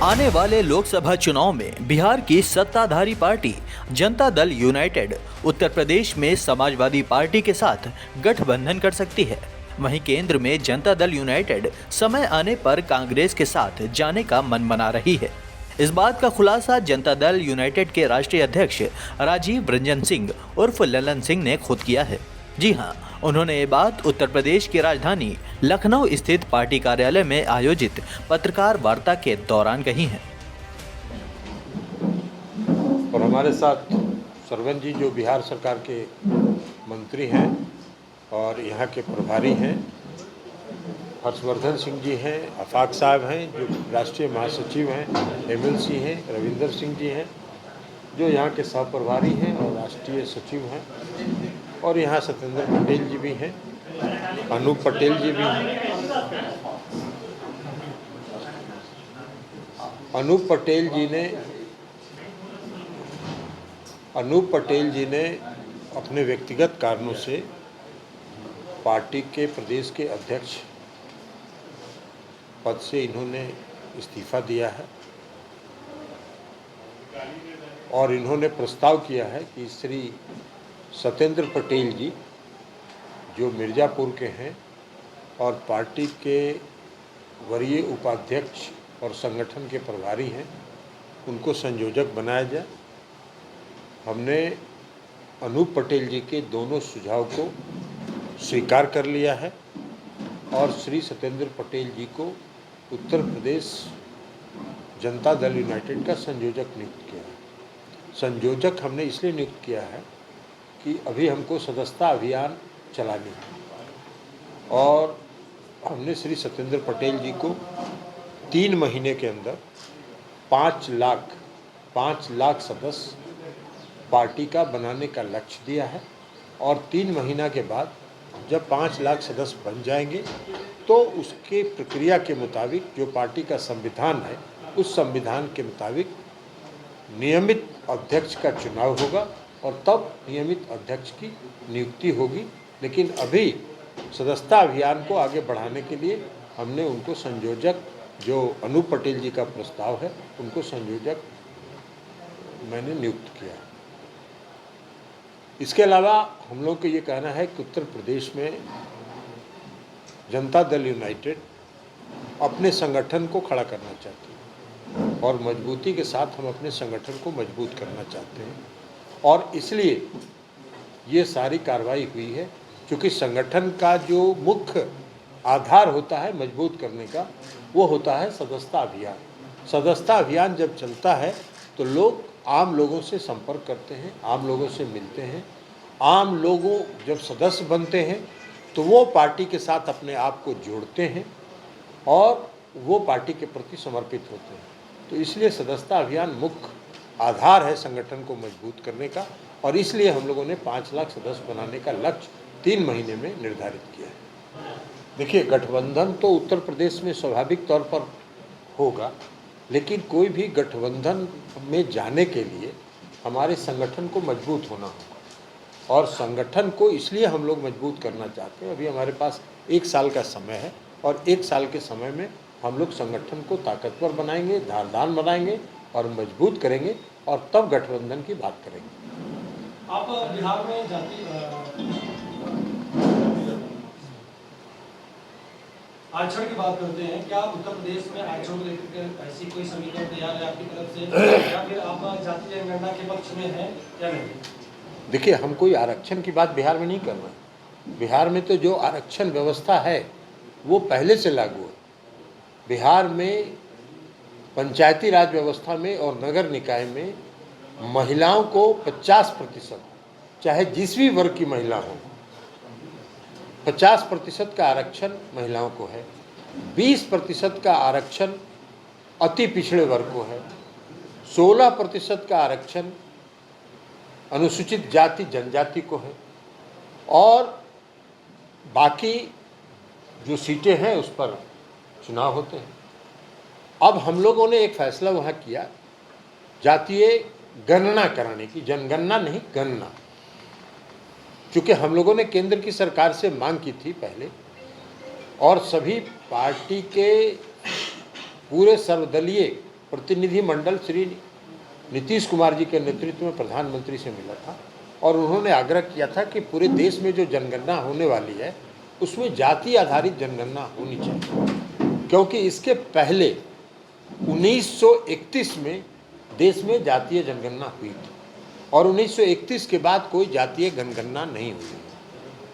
आने वाले लोकसभा चुनाव में बिहार की सत्ताधारी पार्टी जनता दल यूनाइटेड उत्तर प्रदेश में समाजवादी पार्टी के साथ गठबंधन कर सकती है। वहीं केंद्र में जनता दल यूनाइटेड समय आने पर कांग्रेस के साथ जाने का मन बना रही है। इस बात का खुलासा जनता दल यूनाइटेड के राष्ट्रीय अध्यक्ष राजीव रंजन सिंह उर्फ ललन सिंह ने खुद किया है। जी हां, उन्होंने ये बात उत्तर प्रदेश की राजधानी लखनऊ स्थित पार्टी कार्यालय में आयोजित पत्रकार वार्ता के दौरान कही है। और हमारे साथ सरवन जी जो बिहार सरकार के मंत्री हैं और यहाँ के प्रभारी हैं, हर्षवर्धन सिंह जी हैं, आफाक साहब हैं जो राष्ट्रीय महासचिव हैं, एमएलसी हैं, रविंदर सिंह जी हैं जो यहाँ के सह प्रभारी हैं और राष्ट्रीय सचिव हैं, और यहाँ सत्येंद्र पटेल जी भी हैं, अनूप पटेल जी भी हैं। अनूप पटेल जी ने अपने व्यक्तिगत कारणों से पार्टी के प्रदेश के अध्यक्ष पद से इन्होंने इस्तीफा दिया है और इन्होंने प्रस्ताव किया है कि श्री सत्येंद्र पटेल जी जो मिर्ज़ापुर के हैं और पार्टी के वरीय उपाध्यक्ष और संगठन के प्रभारी हैं, उनको संयोजक बनाया जाए। हमने अनूप पटेल जी के दोनों सुझाव को स्वीकार कर लिया है और श्री सत्येंद्र पटेल जी को उत्तर प्रदेश जनता दल यूनाइटेड का संयोजक नियुक्त किया है। संयोजक हमने इसलिए नियुक्त किया है कि अभी हमको सदस्यता अभियान चलानी है और हमने श्री सत्येंद्र पटेल जी को 3 महीने के अंदर 5 लाख सदस्य पार्टी का बनाने का लक्ष्य दिया है और 3 महीना के बाद जब 5 लाख सदस्य बन जाएंगे तो उसके प्रक्रिया के मुताबिक जो पार्टी का संविधान है उस संविधान के मुताबिक नियमित अध्यक्ष का चुनाव होगा और तब नियमित अध्यक्ष की नियुक्ति होगी। लेकिन अभी सदस्यता अभियान को आगे बढ़ाने के लिए हमने उनको संयोजक, जो अनूप पटेल जी का प्रस्ताव है, उनको संयोजक मैंने नियुक्त किया। इसके अलावा हम लोग को ये कहना है कि उत्तर प्रदेश में जनता दल यूनाइटेड अपने संगठन को खड़ा करना चाहती है और मजबूती के साथ हम अपने संगठन को मजबूत करना चाहते हैं और इसलिए ये सारी कार्रवाई हुई है। क्योंकि संगठन का जो मुख्य आधार होता है मजबूत करने का, वो होता है सदस्यता अभियान। सदस्यता अभियान जब चलता है तो लोग आम लोगों से संपर्क करते हैं, आम लोगों से मिलते हैं। आम लोगों जब सदस्य बनते हैं तो वो पार्टी के साथ अपने आप को जोड़ते हैं और वो पार्टी के प्रति समर्पित होते हैं। तो इसलिए सदस्यता अभियान मुख्य आधार है संगठन को मजबूत करने का और इसलिए हम लोगों ने 5 लाख सदस्य बनाने का लक्ष्य 3 महीने में निर्धारित किया है। देखिए, गठबंधन तो उत्तर प्रदेश में स्वाभाविक तौर पर होगा, लेकिन कोई भी गठबंधन में जाने के लिए हमारे संगठन को मजबूत होना होगा और संगठन को इसलिए हम लोग मजबूत करना चाहते हैं। अभी हमारे पास 1 साल का समय है और 1 साल के समय में हम लोग संगठन को ताकतवर बनाएंगे, धारदार बनाएंगे और मजबूत करेंगे और तब गठबंधन की बात करेंगे। आप बिहार में आरक्षण की बात करते हैं, क्या उत्तर प्रदेश में आरक्षण को लेकर ऐसी कोई समीकरण तैयार है आपकी तरफ से या फिर आप जातीय जनगणना के पक्ष में हैं या नहीं? देखिए, हम कोई आरक्षण की बात बिहार में नहीं कर रहे। बिहार में तो जो आरक्षण व्यवस्था है वो पहले से लागू है। बिहार में पंचायती राज व्यवस्था में और नगर निकाय में महिलाओं को 50%, चाहे जिस भी वर्ग की महिला हो, 50% का आरक्षण महिलाओं को है, 20% का आरक्षण अति पिछड़े वर्ग को है, 16% का आरक्षण अनुसूचित जाति जनजाति को है और बाकी जो सीटें हैं उस पर चुनाव होते हैं। अब हम लोगों ने एक फैसला वहाँ किया जातीय गणना कराने की, जनगणना नहीं, गणना। चूँकि हम लोगों ने केंद्र की सरकार से मांग की थी पहले और सभी पार्टी के पूरे सर्वदलीय प्रतिनिधिमंडल श्री नीतीश कुमार जी के नेतृत्व में प्रधानमंत्री से मिला था और उन्होंने आग्रह किया था कि पूरे देश में जो जनगणना होने वाली है उसमें जाति आधारित जनगणना होनी चाहिए, क्योंकि इसके पहले 1931 में देश में जातीय जनगणना हुई थी और 1931 के बाद कोई जातीय जनगणना नहीं हुई।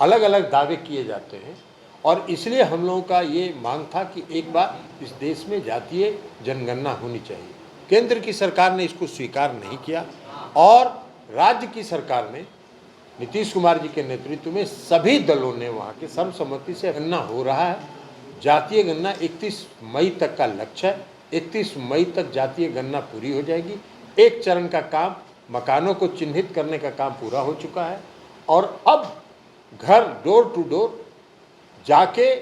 अलग अलग दावे किए जाते हैं और इसलिए हम लोगों का ये मांग था कि एक बार इस देश में जातीय जनगणना होनी चाहिए। केंद्र की सरकार ने इसको स्वीकार नहीं किया और राज्य की सरकार ने नीतीश कुमार जी के नेतृत्व में सभी दलों ने वहाँ के सर्वसम्मति से गणना हो रहा है। जातीय गणना 31 मई तक का लक्ष्य है। 31 मई तक जातीय गणना पूरी हो जाएगी। एक चरण का काम, मकानों को चिन्हित करने का काम पूरा हो चुका है और अब घर डोर टू डोर जाके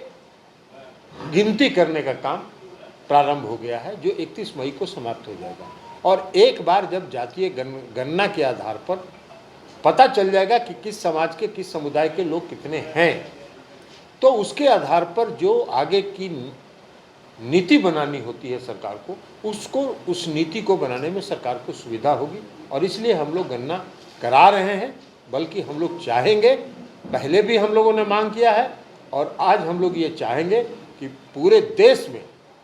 गिनती करने का काम प्रारंभ हो गया है, जो 31 मई को समाप्त हो जाएगा। और एक बार जब जातीय गणना के आधार पर पता चल जाएगा कि किस समाज के, किस समुदाय के लोग कितने हैं, तो उसके आधार पर जो आगे की नीति बनानी होती है सरकार को, उस नीति को बनाने में सरकार को सुविधा होगी। और इसलिए हम लोग गणना करा रहे हैं, बल्कि हम लोग चाहेंगे, पहले भी हम लोगों ने मांग किया है और आज हम लोग ये चाहेंगे कि पूरे देश में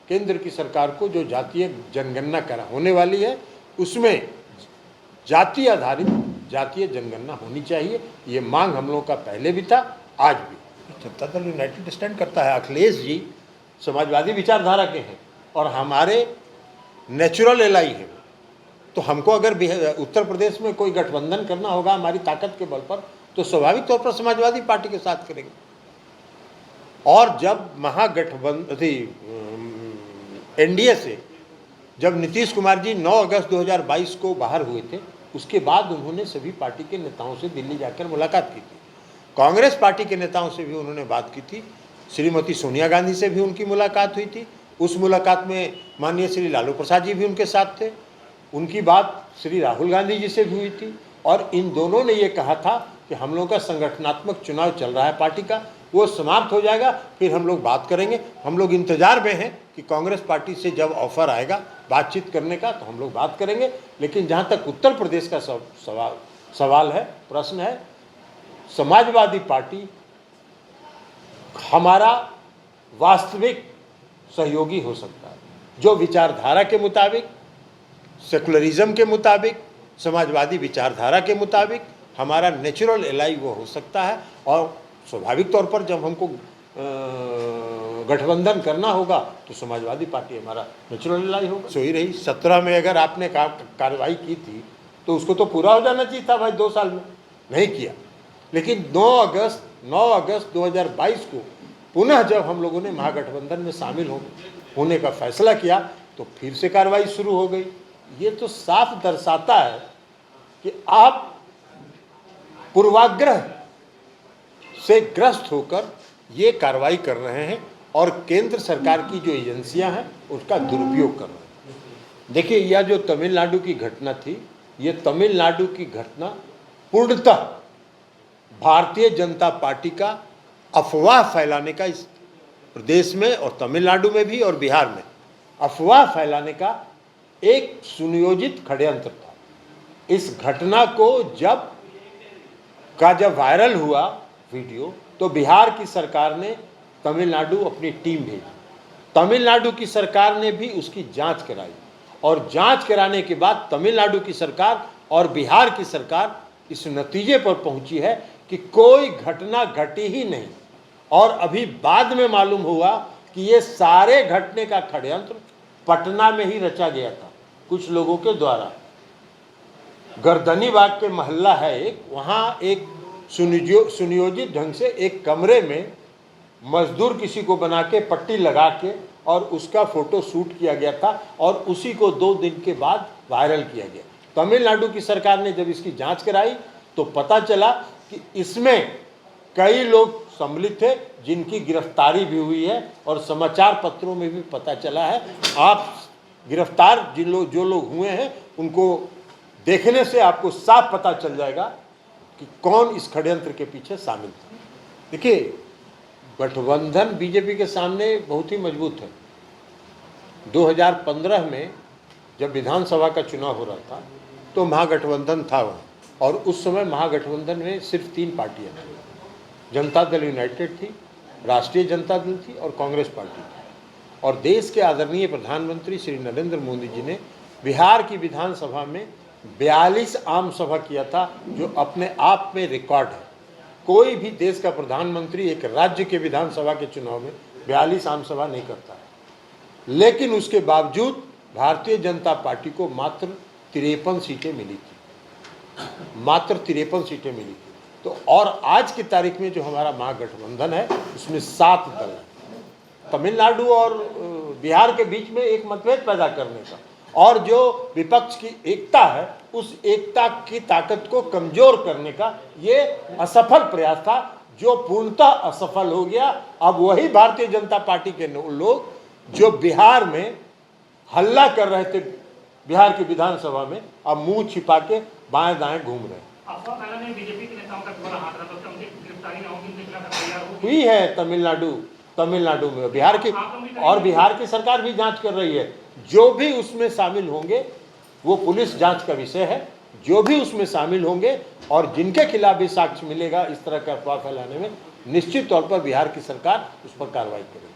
केंद्र की सरकार को जो जातीय जनगणना होने वाली है उसमें जाति आधारित जातीय जनगणना होनी चाहिए। ये मांग हम लोगों का पहले भी था, आज भी। जनता दल यूनाइटेड स्टैंड करता है। अखिलेश जी समाजवादी विचारधारा के हैं और हमारे नेचुरल एलाई हैं, तो हमको अगर उत्तर प्रदेश में कोई गठबंधन करना होगा हमारी ताकत के बल पर, तो स्वाभाविक तौर पर समाजवादी पार्टी के साथ करेंगे। और जब महागठबंधन एनडीए से जब नीतीश कुमार जी 9 अगस्त 2022 को बाहर हुए थे, उसके बाद उन्होंने सभी पार्टी के नेताओं से दिल्ली जाकर मुलाकात की थी। कांग्रेस पार्टी के नेताओं से भी उन्होंने बात की थी। श्रीमती सोनिया गांधी से भी उनकी मुलाकात हुई थी। उस मुलाकात में माननीय श्री लालू प्रसाद जी भी उनके साथ थे। उनकी बात श्री राहुल गांधी जी से भी हुई थी और इन दोनों ने ये कहा था कि हम लोगों का संगठनात्मक चुनाव चल रहा है पार्टी का, वो समाप्त हो जाएगा फिर हम लोग बात करेंगे। हम लोग इंतजार में हैं कि कांग्रेस पार्टी से जब ऑफर आएगा बातचीत करने का तो हम लोग बात करेंगे। लेकिन जहाँ तक उत्तर प्रदेश का सवाल है, प्रश्न है, समाजवादी पार्टी हमारा वास्तविक सहयोगी हो सकता है, जो विचारधारा के मुताबिक, सेकुलरिज्म के मुताबिक, समाजवादी विचारधारा के मुताबिक हमारा नेचुरल एलाई वो हो सकता है। और स्वाभाविक तौर पर जब हमको गठबंधन करना होगा तो समाजवादी पार्टी हमारा नेचुरल एलाई होगा। सोई रही 17 में अगर आपने कार्रवाई की थी तो उसको तो पूरा हो जाना चाहिए था भाई, 2 साल में नहीं किया। लेकिन 9 अगस्त 2022 को पुनः जब हम लोगों ने महागठबंधन में शामिल होने का फैसला किया तो फिर से कार्रवाई शुरू हो गई। ये तो साफ दर्शाता है कि आप पूर्वाग्रह से ग्रस्त होकर ये कार्रवाई कर रहे हैं और केंद्र सरकार की जो एजेंसियां हैं उसका दुरुपयोग कर रहे हैं। देखिए, यह जो तमिलनाडु की घटना थी, ये तमिलनाडु की घटना पूर्णतः भारतीय जनता पार्टी का अफवाह फैलाने का, इस प्रदेश में और तमिलनाडु में भी और बिहार में अफवाह फैलाने का एक सुनियोजित षड्यंत्र था। इस घटना को जब वायरल हुआ वीडियो, तो बिहार की सरकार ने तमिलनाडु अपनी टीम भेजी। तमिलनाडु की सरकार ने भी उसकी जांच कराई और जांच कराने के बाद तमिलनाडु की सरकार और बिहार की सरकार इस नतीजे पर पहुंची है कि कोई घटना घटी ही नहीं। और अभी बाद में मालूम हुआ कि ये सारे घटने का षड्यंत्र पटना में ही रचा गया था कुछ लोगों के द्वारा। गर्दनीबाग के मोहल्ला है एक, वहाँ एक सुनियोजित ढंग से एक कमरे में मजदूर किसी को बना के पट्टी लगा के और उसका फोटो शूट किया गया था और उसी को 2 दिन के बाद वायरल किया गया। तमिलनाडु की सरकार ने जब इसकी जांच कराई तो पता चला कि इसमें कई लोग सम्मिलित थे जिनकी गिरफ्तारी भी हुई है और समाचार पत्रों में भी पता चला है। आप गिरफ्तार जो लोग हुए हैं उनको देखने से आपको साफ पता चल जाएगा कि कौन इस षड्यंत्र के पीछे शामिल था। देखिए, गठबंधन बीजेपी के सामने बहुत ही मजबूत है। 2015 में जब विधानसभा का चुनाव हो रहा था तो महागठबंधन था वहाँ, और उस समय महागठबंधन में सिर्फ 3 पार्टियाँ थी, जनता दल यूनाइटेड थी, राष्ट्रीय जनता दल थी और कांग्रेस पार्टी थी। और देश के आदरणीय प्रधानमंत्री श्री नरेंद्र मोदी जी ने बिहार की विधानसभा में 42 आम सभा किया था, जो अपने आप में रिकॉर्ड है। कोई भी देश का प्रधानमंत्री एक राज्य के विधानसभा के चुनाव में 42 आम सभा नहीं करता है। लेकिन उसके बावजूद भारतीय जनता पार्टी को मात्र 53 सीटें मिली थी, मात्र 53 सीटें मिली थी। तो और आज की तारीख में जो हमारा महागठबंधन है उसमें 7 दल है। तमिलनाडु और बिहार के बीच में एक मतभेद पैदा करने का और जो विपक्ष की एकता है उस एकता की ताकत को कमजोर करने का ये असफल प्रयास था, जो पूर्णतः असफल हो गया। अब वही भारतीय जनता पार्टी के लोग जो बिहार में हल्ला कर रहे थे बिहार की विधानसभा में, अब मुंह छिपा के बाएं दाएं घूम रहे हैं। बीजेपी के नेताओं का बड़ा हाथ रहा था, उनकी गिरफ्तारी ना होगी, तैयार हुई है तमिलनाडु में, बिहार की सरकार भी जांच कर रही है। जो भी उसमें शामिल होंगे वो पुलिस जांच का विषय है, जो भी उसमें शामिल होंगे और जिनके खिलाफ भी साक्ष्य मिलेगा इस तरह का अफवाह फैलाने में, निश्चित तौर पर बिहार की सरकार उस पर कार्रवाई करेगी।